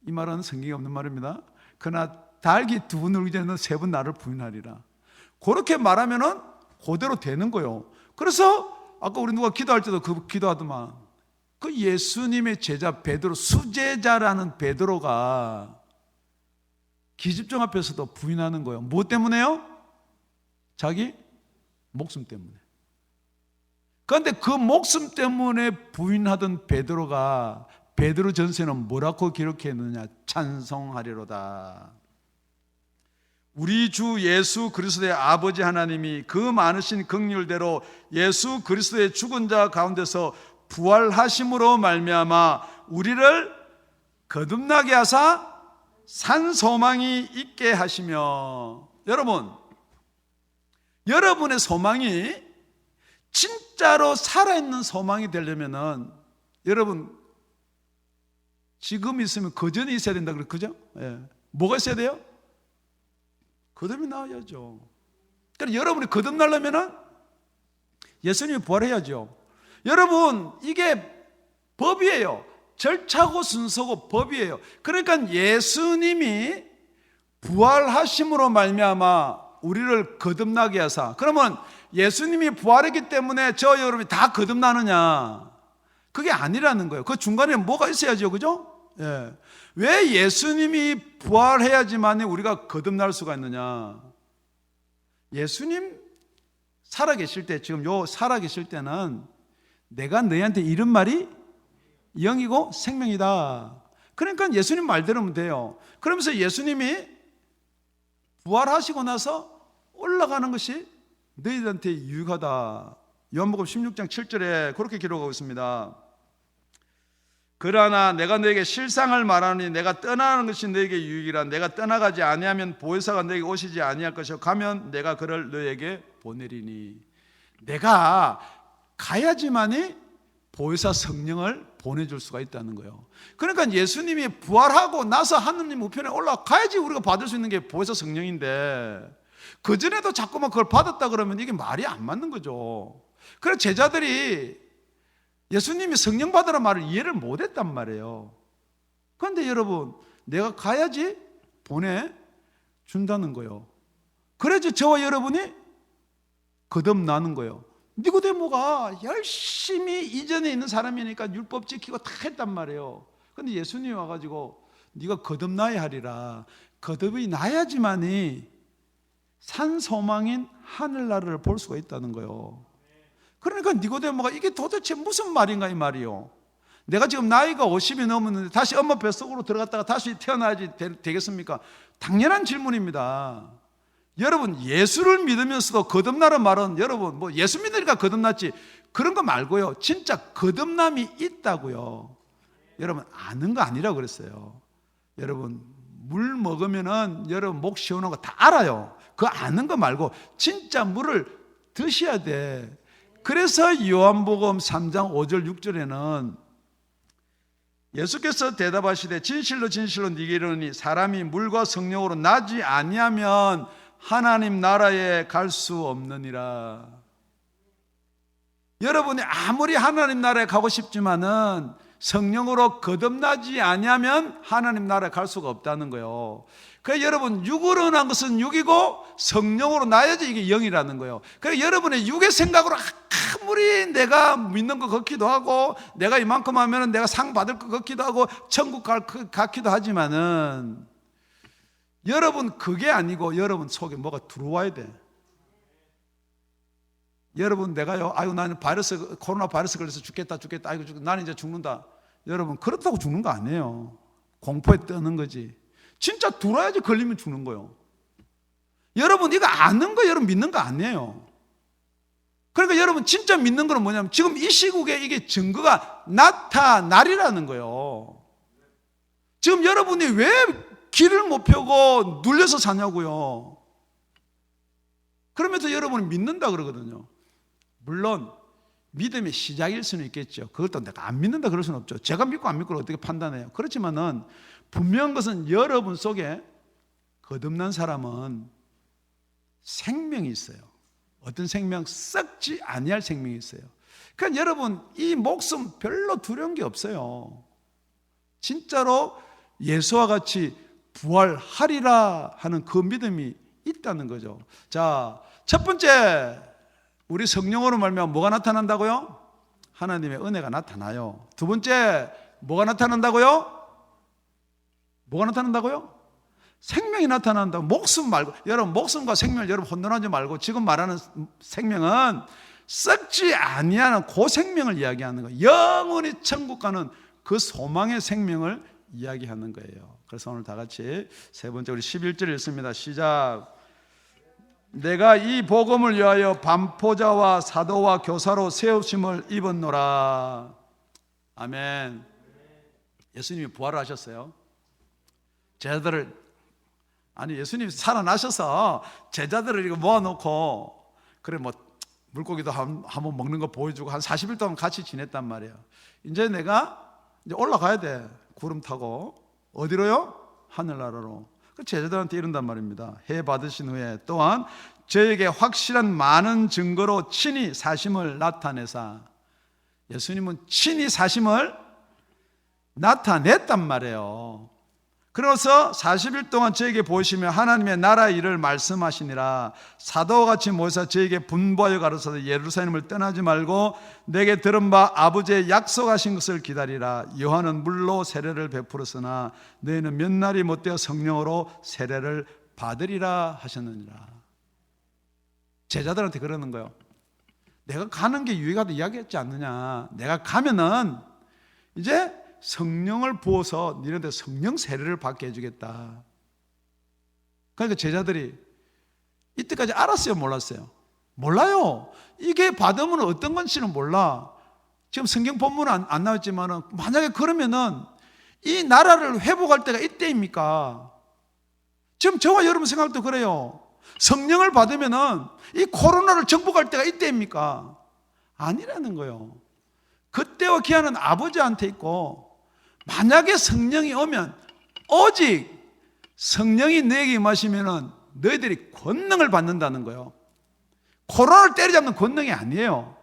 이 말은 성경에 없는 말입니다. 그러나 달기 2번 울기 전에는 3번 나를 부인하리라. 그렇게 말하면은 그대로 되는 거예요. 그래서 아까 우리 누가 기도할 때도 그 기도하더만, 그 예수님의 제자 베드로, 수제자라는 베드로가 기집종 앞에서도 부인하는 거예요. 뭐 때문에요? 자기 목숨 때문에. 그런데 그 목숨 때문에 부인하던 베드로가 베드로 전서는 뭐라고 기록했느냐? 찬송하리로다. 우리 주 예수 그리스도의 아버지 하나님이 그 많으신 긍휼대로 예수 그리스도의 죽은 자 가운데서 부활하심으로 말미암아 우리를 거듭나게 하사 산 소망이 있게 하시며. 여러분, 여러분의 소망이 진짜로 살아있는 소망이 되려면은 여러분 지금 있으면 거전이 있어야 된다 그죠? 예. 뭐가 있어야 돼요? 거듭이 나와야죠. 그러니까 여러분이 거듭나려면은 예수님이 부활해야죠. 여러분, 이게 법이에요. 절차고 순서고 법이에요. 그러니까 예수님이 부활하심으로 말미암아 우리를 거듭나게 하사. 그러면 예수님이 부활했기 때문에 저 여러분이 다 거듭나느냐? 그게 아니라는 거예요. 그 중간에 뭐가 있어야죠, 그죠? 예. 왜 예수님이 부활해야지만 우리가 거듭날 수가 있느냐? 예수님 살아계실 때, 지금 요 살아계실 때는 내가 너희한테 이런 말이 영이고 생명이다. 그러니까 예수님 말 들으면 돼요. 그러면서 예수님이 부활하시고 나서 올라가는 것이 너희들한테 유익하다. 요한복음 16장 7절에 그렇게 기록하고 있습니다. 그러나 내가 너에게 실상을 말하니 내가 떠나는 것이 너에게 유익이라. 내가 떠나가지 아니하면 보혜사가 너에게 오시지 아니할 것이요 가면 내가 그를 너에게 보내리니. 내가 가야지만이 보혜사 성령을 보내줄 수가 있다는 거예요. 그러니까 예수님이 부활하고 나서 하느님 우편에 올라가야지 우리가 받을 수 있는 게 보혜사 성령인데, 그전에도 자꾸만 그걸 받았다 그러면 이게 말이 안 맞는 거죠. 그래서 제자들이 예수님이 성령 받으라는 말을 이해를 못했단 말이에요. 그런데 여러분, 내가 가야지 보내준다는 거예요. 그래야지 저와 여러분이 거듭나는 거예요. 니고데모가 열심히 이전에 있는 사람이니까 율법 지키고 다 했단 말이에요. 그런데 예수님이 와가지고 네가 거듭나야 하리라. 거듭이 나야지만이 산 소망인 하늘나라를 볼 수가 있다는 거예요. 그러니까 니고데모가 이게 도대체 무슨 말인가 이 말이요. 내가 지금 나이가 50이 넘었는데 다시 엄마 뱃속으로 들어갔다가 다시 태어나야지 되겠습니까? 당연한 질문입니다. 여러분, 예수를 믿으면서도 거듭나는 말은, 여러분 뭐 예수 믿으니까 거듭났지 그런 거 말고요, 진짜 거듭남이 있다고요. 여러분 아는 거 아니라고 그랬어요. 여러분 물 먹으면은 여러분 목 시원한 거 다 알아요. 그거 아는 거 말고 진짜 물을 드셔야 돼. 그래서 요한복음 3장 5절 6절에는 예수께서 대답하시되 진실로 진실로 네게 이르노니 사람이 물과 성령으로 나지 아니하면 하나님 나라에 갈 수 없느니라. 여러분이 아무리 하나님 나라에 가고 싶지만은 성령으로 거듭나지 아니하면 하나님 나라에 갈 수가 없다는 거예요. 그러니까 여러분, 육으로 난 것은 육이고 성령으로 나야지 이게 영이라는 거예요. 그러니까 여러분의 육의 생각으로 아무리 내가 믿는 것 같기도 하고 내가 이만큼 하면 내가 상 받을 것 같기도 하고 천국 갈 것 같기도 하지만은, 여러분 그게 아니고 여러분 속에 뭐가 들어와야 돼. 여러분 내가요, 아유 나는 코로나 바이러스 걸려서 죽겠다, 아이고 나는 이제 죽는다. 여러분 그렇다고 죽는 거 아니에요. 공포에 떠는 거지. 진짜 들어야지 걸리면 죽는 거예요. 여러분 이거 아는 거 여러분 믿는 거 아니에요. 그러니까 여러분 진짜 믿는 거는 뭐냐면 지금 이 시국에 이게 증거가 나타나리라는 거예요. 지금 여러분이 왜 길을 못 펴고 눌려서 사냐고요. 그러면서 여러분은 믿는다 그러거든요. 물론 믿음의 시작일 수는 있겠죠. 그것도 내가 안 믿는다 그럴 수는 없죠. 제가 믿고 안 믿고를 어떻게 판단해요. 그렇지만은 분명한 것은 여러분 속에 거듭난 사람은 생명이 있어요. 어떤 생명? 썩지 아니할 생명이 있어요. 그러니까 여러분 이 목숨 별로 두려운 게 없어요. 진짜로 예수와 같이 부활하리라 하는 그 믿음이 있다는 거죠. 자, 첫 번째, 우리 성령으로 말미암아 뭐가 나타난다고요? 하나님의 은혜가 나타나요. 두 번째, 뭐가 나타난다고요? 뭐가 나타난다고요? 생명이 나타난다고. 목숨 말고, 여러분 목숨과 생명을 여러분 혼돈하지 말고, 지금 말하는 생명은 썩지 아니하는 그 생명을 이야기하는 거예요. 영원히 천국 가는 그 소망의 생명을 이야기하는 거예요. 그래서 오늘 다 같이 세 번째 우리 11절 읽습니다. 시작. 내가 이 복음을 위하여 반포자와 사도와 교사로 세우심을 입었노라. 아멘. 예수님이 부활하셨어요. 제자들을, 아니 예수님이 살아나셔서 제자들을 이거 모아놓고 그래 뭐 물고기도 한번 먹는 거 보여주고 한 40일 동안 같이 지냈단 말이에요. 이제 내가 이제 올라가야 돼. 구름 타고 어디로요? 하늘나라로. 그 제자들한테 이른단 말입니다. 해 받으신 후에 또한 저에게 확실한 많은 증거로 친히 사심을 나타내사. 예수님은 친히 사심을 나타냈단 말이에요. 그래서 40일 동안 저에게 보이시며 하나님의 나라 일을 말씀하시니라. 사도와 같이 모여서 저에게 분부하여 가르쳐서 예루살렘을 떠나지 말고 내게 들은 바 아버지의 약속하신 것을 기다리라. 요한은 물로 세례를 베풀었으나 너희는 몇 날이 못되어 성령으로 세례를 받으리라 하셨느니라. 제자들한테 그러는 거예요. 내가 가는 게 유익하다 이야기했지 않느냐. 내가 가면은 이제 성령을 부어서 너희한테 성령 세례를 받게 해주겠다. 그러니까 제자들이 이때까지 알았어요, 몰랐어요? 몰라요. 이게 받으면 어떤 건지는 몰라. 지금 성경 본문은 안 나왔지만 만약에 그러면은 이 나라를 회복할 때가 이때입니까? 지금 저와 여러분 생각도 그래요. 성령을 받으면은 이 코로나를 정복할 때가 이때입니까? 아니라는 거예요. 그때와 기한은 아버지한테 있고, 만약에 성령이 오면, 오직 성령이 너에게 임하시면 너희들이 권능을 받는다는 거예요. 코로나를 때려잡는 권능이 아니에요.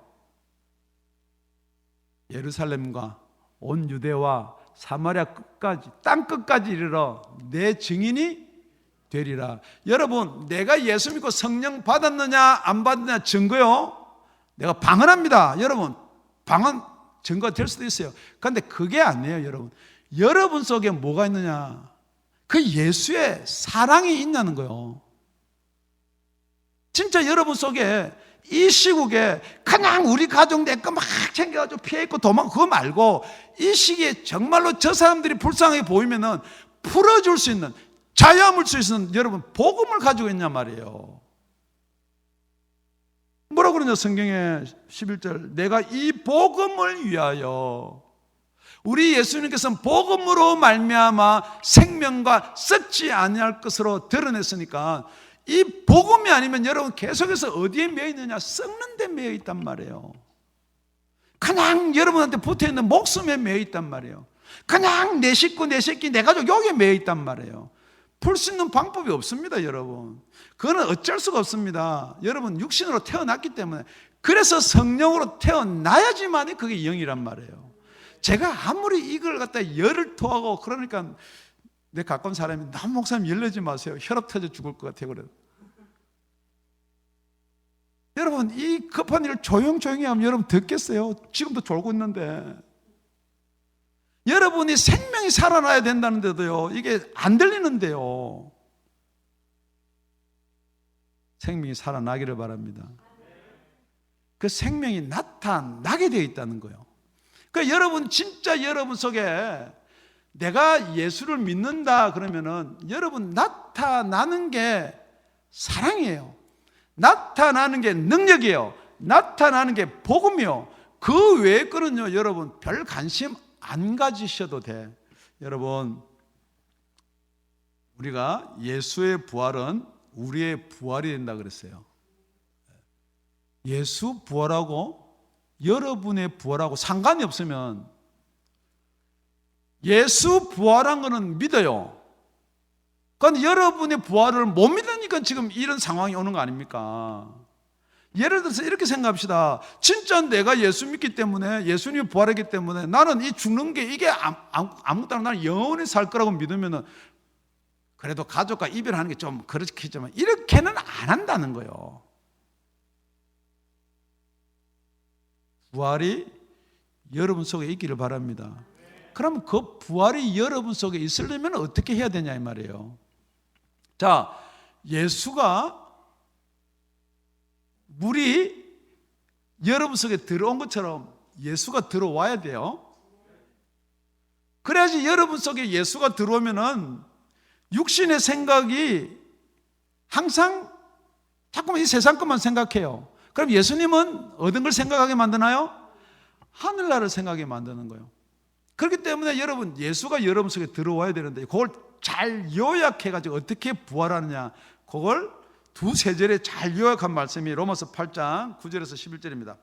예루살렘과 온 유대와 사마리아 끝까지, 땅 끝까지 이르러 내 증인이 되리라. 여러분, 내가 예수 믿고 성령 받았느냐 안 받았느냐 증거요, 내가 방언합니다. 여러분, 방언 증거가 될 수도 있어요. 그런데 그게 아니에요. 여러분, 여러분 속에 뭐가 있느냐, 그 예수의 사랑이 있냐는 거예요. 진짜 여러분 속에 이 시국에 그냥 우리 가족 내 거 막 챙겨가지고 피해 있고 도망, 그거 말고 이 시기에 정말로 저 사람들이 불쌍하게 보이면은 풀어줄 수 있는, 자유함을 줄 수 있는 여러분 복음을 가지고 있냔 말이에요. 뭐라고 그러냐, 성경에 11절, 내가 이 복음을 위하여, 우리 예수님께서는 복음으로 말미암아 생명과 썩지 아니할 것으로 드러냈으니까, 이 복음이 아니면 여러분 계속해서 어디에 매여 있느냐, 썩는 데 매여 있단 말이에요. 그냥 여러분한테 붙어있는 목숨에 매여 있단 말이에요. 그냥 내 식구, 내 새끼, 내 가족 여기에 매여 있단 말이에요. 풀 수 있는 방법이 없습니다, 여러분. 그거는 어쩔 수가 없습니다. 여러분 육신으로 태어났기 때문에. 그래서 성령으로 태어나야지만이 그게 영이란 말이에요. 제가 아무리 이걸 갖다 열을 토하고 그러니까 내 가까운 사람이, 남 목사님 열 내지 마세요, 혈압 터져 죽을 것 같아요. 그래. 여러분, 이 급한 일을 조용조용히 하면 여러분 듣겠어요? 지금도 졸고 있는데. 여러분이 생명이 살아나야 된다는데도요, 이게 안 들리는데요. 생명이 살아나기를 바랍니다. 그 생명이 나타나게 되어 있다는 거예요. 그러니까 여러분, 진짜 여러분 속에 내가 예수를 믿는다 그러면은 여러분 나타나는 게 사랑이에요. 나타나는 게 능력이에요. 나타나는 게 복음이요. 그 외의 거는요, 여러분 별 관심 안 가지셔도 돼. 여러분, 우리가 예수의 부활은 우리의 부활이 된다 그랬어요. 예수 부활하고 여러분의 부활하고 상관이 없으면, 예수 부활한 거는 믿어요. 그런데 여러분의 부활을 못 믿으니까 지금 이런 상황이 오는 거 아닙니까? 예를 들어서 이렇게 생각합시다. 진짜 내가 예수 믿기 때문에, 예수님이 부활했기 때문에 나는 이 죽는 게 이게 아무것도 아니고 나는 영원히 살 거라고 믿으면은, 그래도 가족과 이별하는 게 좀 그렇겠지만 이렇게는 안 한다는 거예요. 부활이 여러분 속에 있기를 바랍니다. 그럼 그 부활이 여러분 속에 있으려면 어떻게 해야 되냐 이 말이에요. 자, 예수가, 물이 여러분 속에 들어온 것처럼 예수가 들어와야 돼요. 그래야지 여러분 속에 예수가 들어오면은 육신의 생각이 항상 자꾸만 이 세상 것만 생각해요. 그럼 예수님은 어떤 걸 생각하게 만드나요? 하늘나라를 생각하게 만드는 거예요. 그렇기 때문에 여러분, 예수가 여러분 속에 들어와야 되는데 그걸 잘 요약해가지고 어떻게 부활하느냐, 그걸 두세 절에 잘 요약한 말씀이 로마서 8장 9절에서 11절입니다.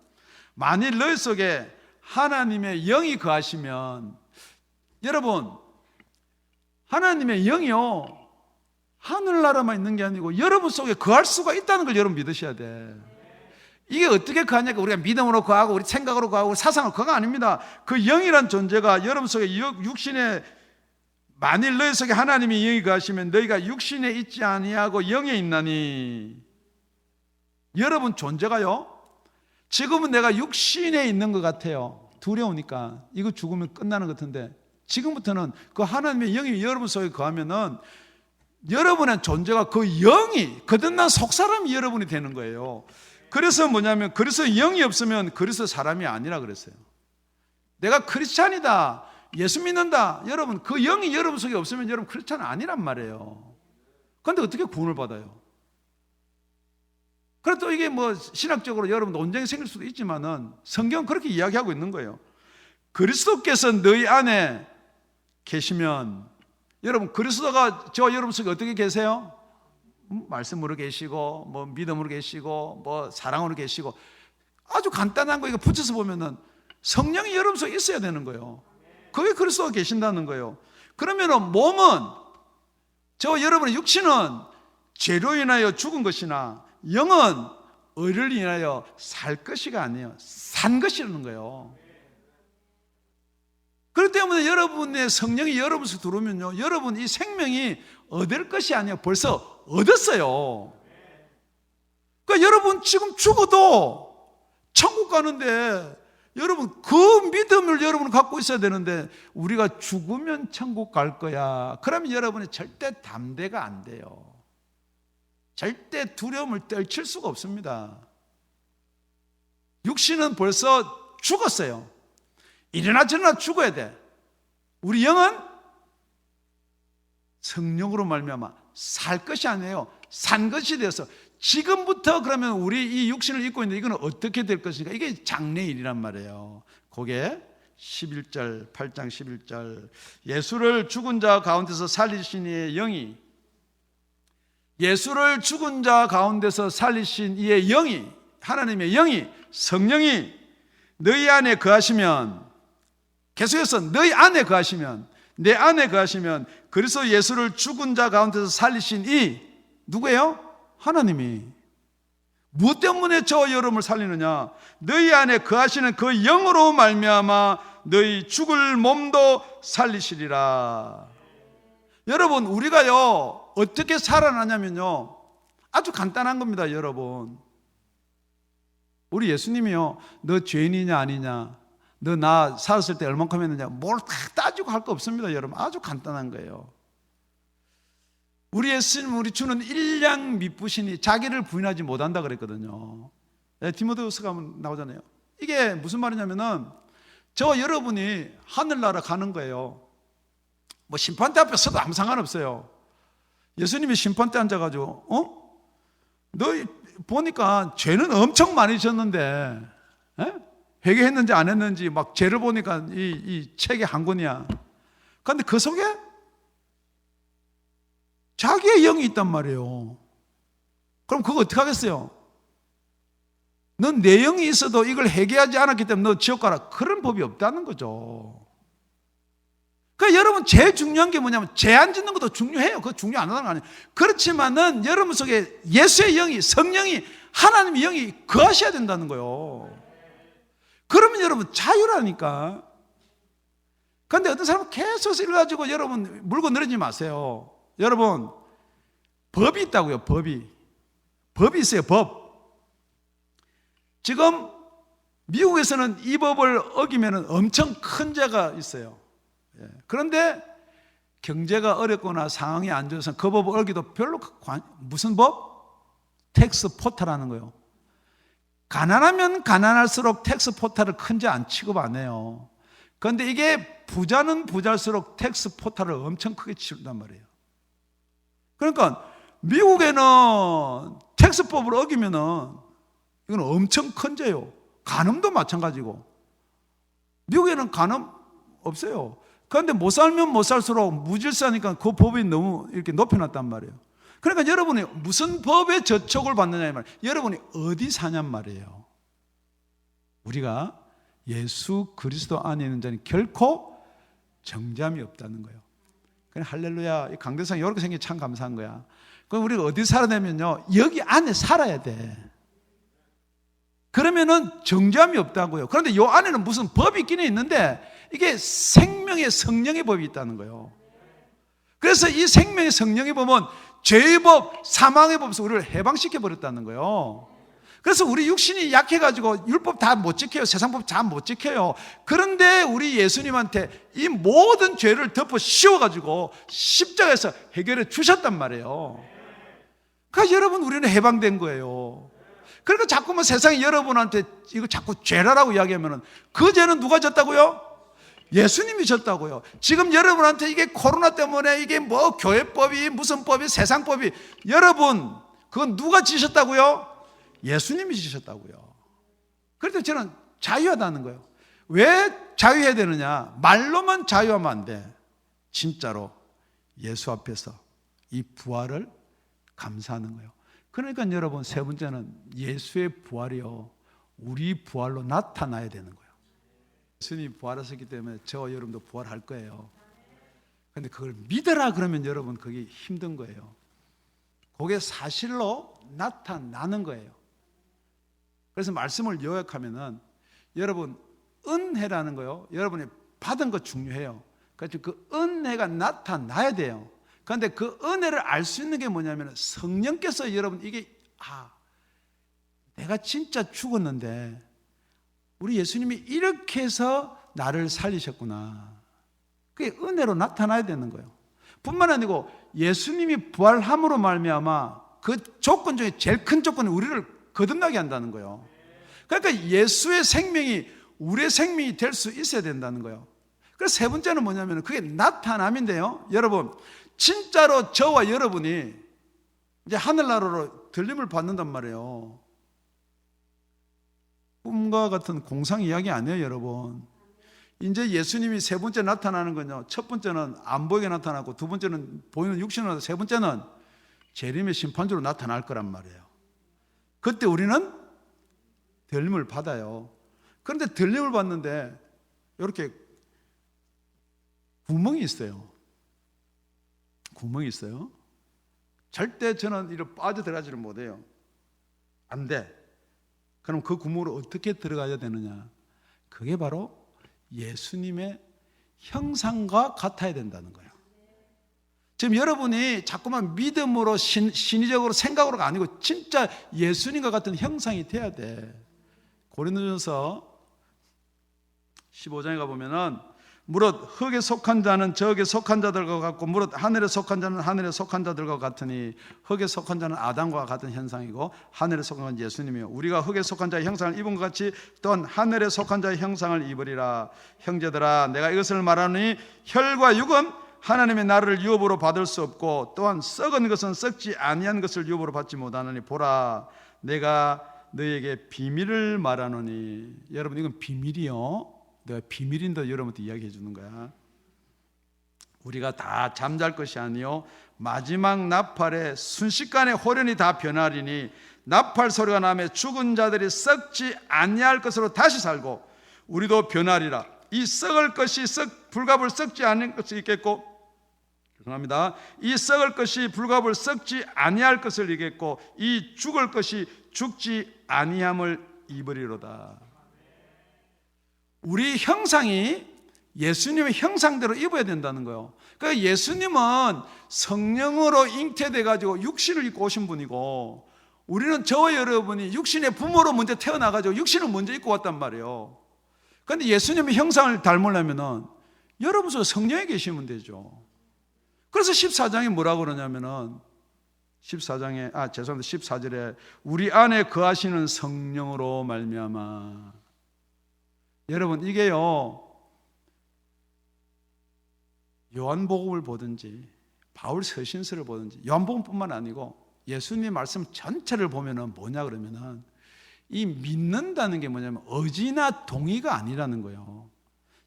만일 너희 속에 하나님의 영이 거하시면, 여러분 하나님의 영이요, 하늘나라만 있는 게 아니고 여러분 속에 거할 수가 있다는 걸 여러분 믿으셔야 돼. 이게 어떻게 거하냐니까 우리가 믿음으로 거하고 우리 생각으로 거하고 사상으로 거가 아닙니다. 그 영이란 존재가 여러분 속에 육신에, 만일 너희 속에 하나님의 영이 거하시면 너희가 육신에 있지 아니하고 영에 있나니. 여러분 존재가요, 지금은 내가 육신에 있는 것 같아요. 두려우니까 이거 죽으면 끝나는 것 같은데, 지금부터는 그 하나님의 영이 여러분 속에 거하면은 여러분의 존재가 그 영이, 거듭난 속사람이 여러분이 되는 거예요. 그래서 뭐냐면, 그래서 영이 없으면 그리스도 사람이 아니라 그랬어요. 내가 크리스찬이다, 예수 믿는다, 여러분 그 영이 여러분 속에 없으면 여러분 크리스찬 아니란 말이에요. 그런데 어떻게 구원을 받아요? 그래도 또 이게 뭐 신학적으로 여러분 논쟁이 생길 수도 있지만은 성경은 그렇게 이야기하고 있는 거예요. 그리스도께서 너희 안에 계시면, 여러분 그리스도가 저 여러분 속에 어떻게 계세요? 말씀으로 계시고, 뭐 믿음으로 계시고, 뭐 사랑으로 계시고, 아주 간단한 거 이거 붙여서 보면은 성령이 여러분 속에 있어야 되는 거예요. 그게 그리스도가 계신다는 거예요. 그러면 몸은, 저 여러분의 육신은 죄로 인하여 죽은 것이나 영은 의를 인하여 살 것이가 아니에요. 산 것이라는 거예요. 그렇기 때문에 여러분의 성령이 여러분 속에 들어오면요, 여러분 이 생명이 얻을 것이 아니에요. 벌써 얻었어요. 그러니까 여러분 지금 죽어도 천국 가는데 여러분 그 믿음을 여러분은 갖고 있어야 되는데, 우리가 죽으면 천국 갈 거야, 그러면 여러분이 절대 담대가 안 돼요. 절대 두려움을 떨칠 수가 없습니다. 육신은 벌써 죽었어요. 이러나 저러나 죽어야 돼. 우리 영은 성령으로 말미암아 살 것이 아니에요. 산 것이 되어서, 지금부터 그러면 우리 이 육신을 입고 있는데 이거는 어떻게 될 것인가? 이게 장래일이란 말이에요. 그게 11절, 8장 11절, 예수를 죽은 자 가운데서 살리신 이의 영이, 예수를 죽은 자 가운데서 살리신 이의 영이, 하나님의 영이, 성령이 너희 안에 거하시면, 계속해서 너희 안에 거하시면, 내 안에 거하시면, 그래서 예수를 죽은 자 가운데서 살리신 이 누구예요? 하나님이. 무엇 때문에 저 여러분을 살리느냐? 너희 안에 거하시는 그 영으로 말미암아 너희 죽을 몸도 살리시리라. 여러분, 우리가요 어떻게 살아나냐면요, 아주 간단한 겁니다. 여러분, 우리 예수님이요, 너 죄인이냐 아니냐, 너 나 살았을 때 얼만큼 했느냐, 뭘 다 따지고 할 거 없습니다. 여러분, 아주 간단한 거예요. 우리 예수님, 우리 주는 일량 미쁘시니 자기를 부인하지 못한다 그랬거든요. 디모데후서가 나오잖아요. 이게 무슨 말이냐면은, 저 여러분이 하늘나라 가는 거예요. 뭐 심판대 앞에 서도 아무 상관없어요. 예수님이 심판대 앉아가지고 너 보니까 죄는 엄청 많이 졌는데 회개했는지 안 했는지 막 죄를 보니까 이 책이 한 권이야. 그런데 그 속에 자기의 영이 있단 말이에요. 그럼 그거 어떻게 하겠어요? 넌 내 영이 있어도 이걸 회개하지 않았기 때문에 너 지옥 가라, 그런 법이 없다는 거죠. 그러니까 여러분, 제일 중요한 게 뭐냐면, 죄 안 짓는 것도 중요해요. 그거 중요 안 하는 거 아니에요. 그렇지만은 여러분 속에 예수의 영이, 성령이, 하나님의 영이 거하셔야 된다는 거예요. 그러면 여러분 자유라니까. 그런데 어떤 사람은 계속 이래가지고 여러분 물고 늘어지지 마세요. 여러분, 법이 있다고요. 법이 있어요. 법. 지금 미국에서는 이 법을 어기면 엄청 큰 죄가 있어요. 그런데 경제가 어렵거나 상황이 안 좋아서 그 법을 어기도 별로 무슨 법? 텍스 포탈하는 거예요. 가난하면 가난할수록 텍스 포탈을 큰 죄 안 취급 안 해요. 그런데 이게 부자는 부자일수록 텍스 포탈을 엄청 크게 치른단 말이에요. 그러니까 미국에는 텍스법을 어기면은 이건 엄청 큰 죄요. 간음도 마찬가지고. 미국에는 간음 없어요. 그런데 못 살면 못 살수록 무질서하니까 그 법이 너무 이렇게 높여놨단 말이에요. 그러니까 여러분이 무슨 법의 저촉을 받느냐 이 말이에요. 여러분이 어디 사냔 말이에요. 우리가 예수 그리스도 안에 있는 자는 결코 정죄함이 없다는 거예요. 그래, 할렐루야. 이 강대상이 이렇게 생긴 참 감사한 거야. 그럼 우리가 어디 살아내면요, 여기 안에 살아야 돼. 그러면은 정죄함이 없다고요. 그런데 이 안에는 무슨 법이 있기는 있는데, 이게 생명의 성령의 법이 있다는 거예요. 그래서 이 생명의 성령의 법은 죄의 법, 사망의 법에서 우리를 해방시켜 버렸다는 거예요. 그래서 우리 육신이 약해가지고 율법 다 못 지켜요. 세상법 다 못 지켜요. 그런데 우리 예수님한테 이 모든 죄를 덮어 씌워가지고 십자가에서 해결해 주셨단 말이에요. 그러니까 여러분, 우리는 해방된 거예요. 그러니까 자꾸만 세상이 여러분한테 이거 자꾸 죄라라고 이야기하면은, 그 죄는 누가 졌다고요? 예수님이 졌다고요. 지금 여러분한테 이게 코로나 때문에 이게 뭐 교회법이 무슨 법이 세상법이, 여러분 그건 누가 지셨다고요? 예수님이 지셨다고요. 그래서 저는 자유하다는 거예요. 왜 자유해야 되느냐? 말로만 자유하면 안 돼. 진짜로 예수 앞에서 이 부활을 감사하는 거예요. 그러니까 여러분, 세 번째는 예수의 부활이요, 우리 부활로 나타나야 되는 거예요. 예수님이 부활하셨기 때문에 저와 여러분도 부활할 거예요. 근데 그걸 믿어라 그러면 여러분 그게 힘든 거예요. 그게 사실로 나타나는 거예요. 그래서 말씀을 요약하면은 여러분 은혜라는 거요. 여러분이 받은 거 중요해요. 그래서 그 은혜가 나타나야 돼요. 그런데 그 은혜를 알 수 있는 게 뭐냐면 성령께서 여러분 이게 내가 진짜 죽었는데 우리 예수님이 이렇게 해서 나를 살리셨구나. 그게 은혜로 나타나야 되는 거예요. 뿐만 아니고 예수님이 부활함으로 말미암아 그 조건 중에 제일 큰 조건은 우리를 거듭나게 한다는 거예요. 그러니까 예수의 생명이 우리의 생명이 될 수 있어야 된다는 거예요. 그래서 세 번째는 뭐냐면 그게 나타남인데요. 여러분 진짜로 저와 여러분이 이제 하늘나라로 들림을 받는단 말이에요. 꿈과 같은 공상 이야기 아니에요, 여러분. 이제 예수님이 세 번째 나타나는 건요. 첫 번째는 안 보이게 나타나고, 두 번째는 보이는 육신으로, 세 번째는 재림의 심판주로 나타날 거란 말이에요. 그때 우리는 들림을 받아요. 그런데 들림을 받는데 이렇게 구멍이 있어요. 구멍이 있어요. 절대 저는 이렇게 빠져들어가지를 못해요. 안 돼. 그럼 그 구멍으로 어떻게 들어가야 되느냐? 그게 바로 예수님의 형상과 같아야 된다는 거예요. 지금 여러분이 자꾸만 믿음으로 신의적으로 생각으로가 아니고 진짜 예수님과 같은 형상이 돼야 돼. 고린도전서 15장에 가보면은 무릇 흙에 속한 자는 저흙에 속한 자들과 같고 무릇 하늘에 속한 자는 하늘에 속한 자들과 같으니 흙에 속한 자는 아담과 같은 현상이고 하늘에 속한 건 예수님이요 우리가 흙에 속한 자의 형상을 입은 것 같이 또한 하늘에 속한 자의 형상을 입으리라. 형제들아 내가 이것을 말하니 혈과 육은 하나님의 나라를 유업으로 받을 수 없고 또한 썩은 것은 썩지 아니한 것을 유업으로 받지 못하느니 보라 내가 너에게 비밀을 말하노니. 여러분 이건 비밀이요. 내가 비밀인데 여러분한테 이야기해 주는 거야. 우리가 다 잠잘 것이 아니요 마지막 나팔에 순식간에 호련히 다 변하리니 나팔 소리가 나며 죽은 자들이 썩지 아니할 것으로 다시 살고 우리도 변하리라. 이 썩을 것이 불갑을 썩지 않을 것이 있겠고 죄송합니다. 이 썩을 것이 불갑을 썩지 아니할 것을 이겠고 이 죽을 것이 죽지 아니함을 입으리로다. 우리 형상이 예수님의 형상대로 입어야 된다는 거예요. 그러니까 예수님은 성령으로 잉태돼 가지고 육신을 입고 오신 분이고 우리는 저와 여러분이 육신의 부모로 먼저 태어나 가지고 육신을 먼저 입고 왔단 말이에요. 그런데 예수님의 형상을 닮으려면은 여러분 속에 성령이 계시면 되죠. 그래서 14장에 뭐라고 그러냐면은 14절에 우리 안에 거하시는 성령으로 말미암아. 여러분 이게요 요한복음을 보든지 바울 서신서를 보든지 요한복음뿐만 아니고 예수님의 말씀 전체를 보면은 뭐냐 그러면은 이 믿는다는 게 뭐냐면 의지나 동의가 아니라는 거예요.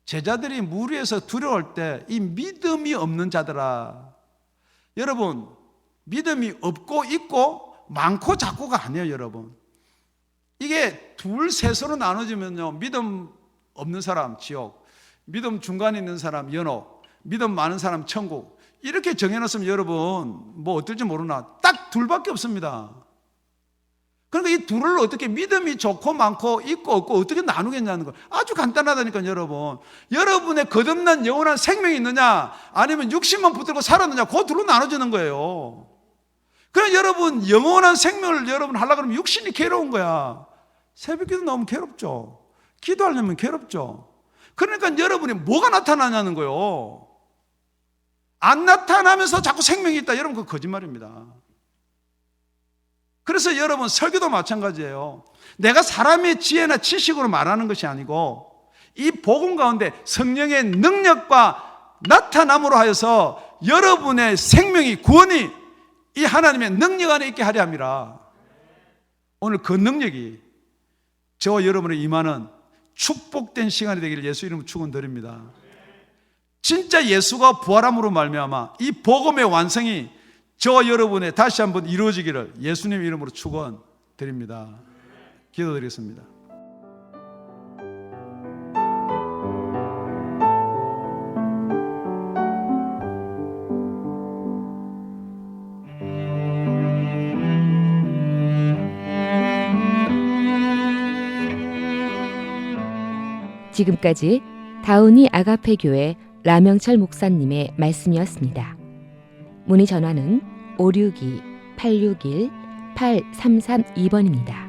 제자들이 물 위에서 두려울 때 이 믿음이 없는 자들아. 여러분 믿음이 없고 있고 많고 작고가 아니에요. 여러분 이게 둘 셋으로 나눠지면요 믿음 없는 사람 지옥, 믿음 중간에 있는 사람 연옥, 믿음 많은 사람 천국 이렇게 정해놨으면 여러분 뭐 어떨지 모르나 딱 둘밖에 없습니다. 그러니까 이 둘을 어떻게 믿음이 좋고 많고 있고 없고 어떻게 나누겠냐는 거 아주 간단하다니까요. 여러분의 거듭난 영원한 생명이 있느냐 아니면 육신만 붙들고 살았느냐 그 둘로 나눠지는 거예요. 그럼 여러분 영원한 생명을 여러분 하려고 그러면 육신이 괴로운 거야. 새벽기도 나오면 괴롭죠. 기도하려면 괴롭죠. 그러니까 여러분이 뭐가 나타나냐는 거예요. 안 나타나면서 자꾸 생명이 있다. 여러분 그거 거짓말입니다. 그래서 여러분 설교도 마찬가지예요. 내가 사람의 지혜나 지식으로 말하는 것이 아니고 이 복음 가운데 성령의 능력과 나타남으로 하여서 여러분의 생명이 구원이 이 하나님의 능력 안에 있게 하려 함이라. 오늘 그 능력이 저와 여러분의 임하는 축복된 시간이 되기를 예수 이름으로 축원드립니다. 진짜 예수가 부활함으로 말미암아 이 복음의 완성이 저와 여러분의 다시 한번 이루어지기를 예수님 이름으로 축원드립니다. 기도드리겠습니다. 지금까지 다운이 아가페 교회 라명철 목사님의 말씀이었습니다. 문의 전화는 562-861-8332번입니다.